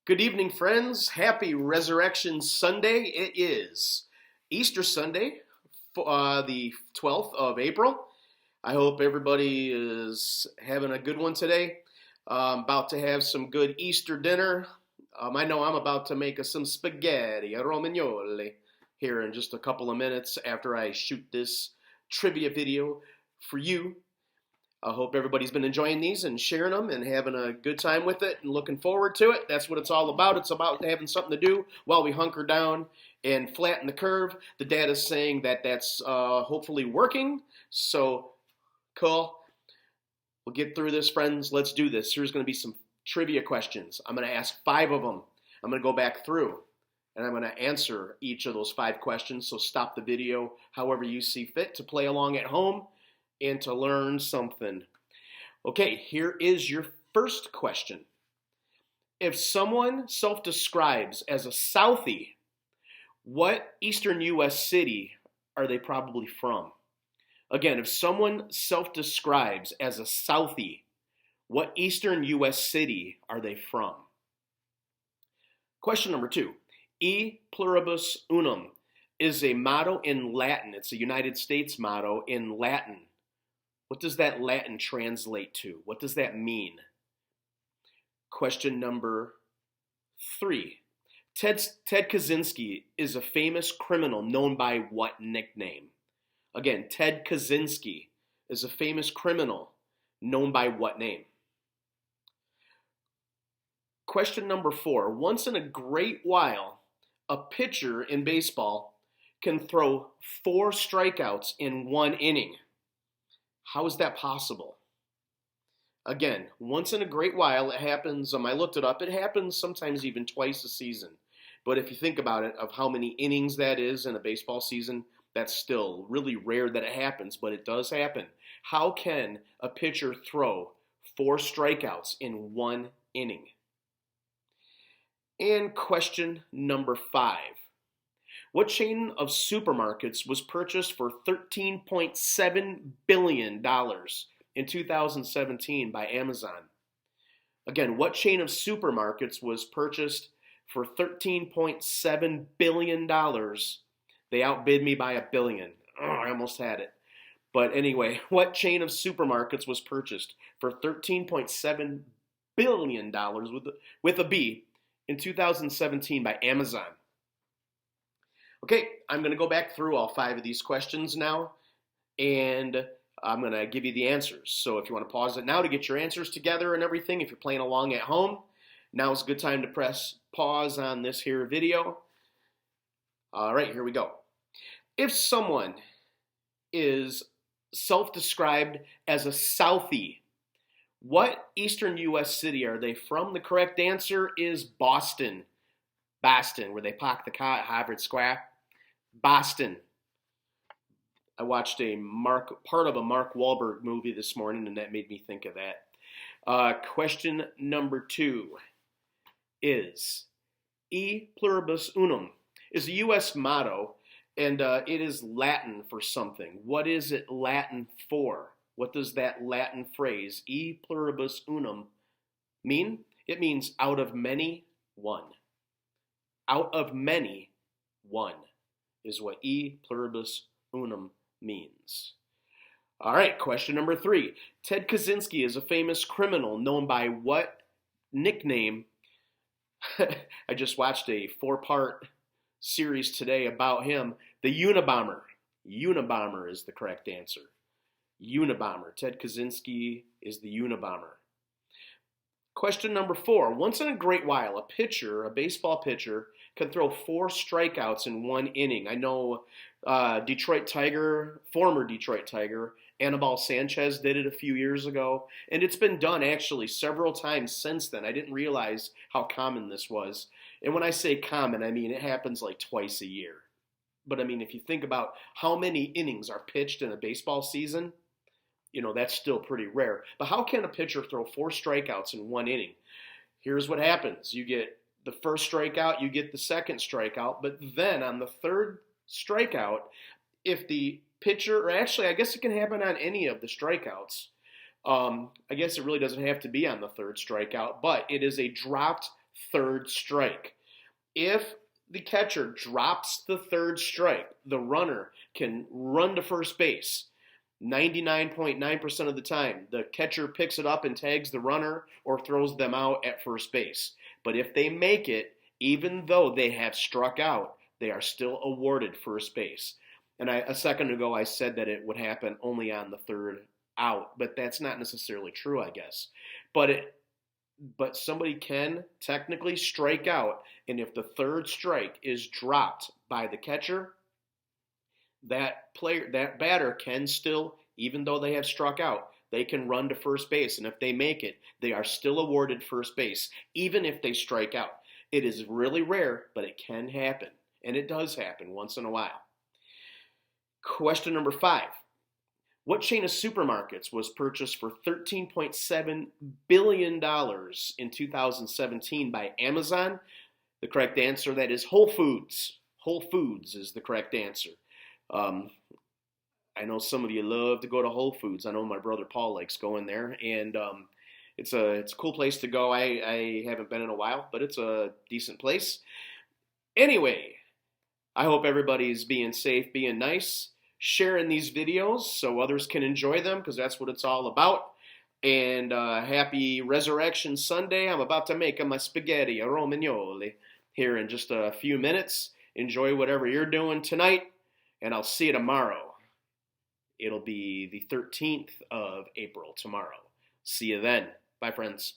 Good evening, friends. Happy Resurrection Sunday. It is Easter Sunday, the 12th of April. I hope everybody is having a good one today. About to have some good Easter dinner. I know I'm about to make us some spaghetti romagnoli here in just a couple of minutes after I shoot this trivia video for you. I hope everybody's been enjoying these and sharing them and having a good time with it and looking forward to it. That's what it's all about. It's about having something to do while we hunker down and flatten the curve. The data's saying that that's hopefully working. So, cool. We'll get through this, friends. Let's do this. Here's going to be some trivia questions. I'm going to ask 5 of them. I'm going to go back through and I'm going to answer each of those 5 questions. So stop the video however you see fit to play along at home and to learn something. Okay, here is your first question. If someone self-describes as a Southie, what Eastern U.S. city are they probably from? Again, if someone self-describes as a Southie, what Eastern U.S. city are they from? Question number 2. E pluribus unum is a motto in Latin. It's a United States motto in Latin. What does that Latin translate to? What does that mean? Question number 3. Ted Kaczynski is a famous criminal known by what nickname? Again, Ted Kaczynski is a famous criminal known by what name? Question number 4. Once in a great while, a pitcher in baseball can throw 4 strikeouts in 1 inning. How is that possible? Again, once in a great while, it happens, I looked it up, it happens sometimes even twice a season. But if you think about it, of how many innings that is in a baseball season, that's still really rare that it happens, but it does happen. How can a pitcher throw 4 strikeouts in 1 inning? And question number 5. What chain of supermarkets was purchased for $13.7 billion in 2017 by Amazon? Again, what chain of supermarkets was purchased for $13.7 billion? They outbid me by $1 billion. Oh, I almost had it. But anyway, what chain of supermarkets was purchased for $13.7 billion with a B in 2017 by Amazon? Okay, I'm going to go back through all 5 of these questions now, and I'm going to give you the answers. So if you want to pause it now to get your answers together and everything, if you're playing along at home, now is a good time to press pause on this here video. All right, here we go. If someone is self-described as a Southie, what Eastern U.S. city are they from? The correct answer is Boston. Boston, where they park the car at Harvard Square. Boston. I watched part of a Mark Wahlberg movie this morning, and that made me think of that. Question number 2 is, E pluribus unum is a U.S. motto, and it is Latin for something. What is it Latin for? What does that Latin phrase, E pluribus unum, mean? It means out of many, one. Out of many, one is what E pluribus unum means. All right, question number 3. Ted Kaczynski is a famous criminal known by what nickname? I just watched a 4-part series today about him. The Unabomber. Unabomber is the correct answer. Unabomber. Ted Kaczynski is the Unabomber. Question number 4. Once in a great while, a baseball pitcher, can throw 4 strikeouts in 1 inning. I know former Detroit Tiger, Anibal Sanchez did it a few years ago, and it's been done actually several times since then. I didn't realize how common this was. And when I say common, I mean it happens like twice a year. But I mean, if you think about how many innings are pitched in a baseball season, that's still pretty rare. But how can a pitcher throw 4 strikeouts in 1 inning? Here's what happens. You get the first strikeout, you get the second strikeout, but then on the 3rd strikeout, if the pitcher, or actually I guess it can happen on any of the strikeouts. I guess it really doesn't have to be on the 3rd strikeout, but it is a dropped third strike. If the catcher drops the third strike, the runner can run to first base. 99.9% of the time, the catcher picks it up and tags the runner or throws them out at first base. But if they make it, even though they have struck out, they are still awarded first base. And a second ago, I said that it would happen only on the third out, but that's not necessarily true, I guess. But somebody can technically strike out, and if the third strike is dropped by the catcher, that batter can still, even though they have struck out, they can run to first base, and if they make it, they are still awarded first base, even if they strike out. It is really rare, but it can happen, and it does happen once in a while. Question number 5. What chain of supermarkets was purchased for $13.7 billion in 2017 by Amazon? The correct answer, that is Whole Foods. Whole Foods is the correct answer. I know some of you love to go to Whole Foods. I know my brother Paul likes going there, and it's a cool place to go. I haven't been in a while, but it's a decent place. Anyway, I hope everybody's being safe, being nice, sharing these videos so others can enjoy them, because that's what it's all about. And happy Resurrection Sunday. I'm about to make my spaghetti romagnoli here in just a few minutes. Enjoy whatever you're doing tonight, and I'll see you tomorrow. It'll be the 13th of April tomorrow. See you then. Bye, friends.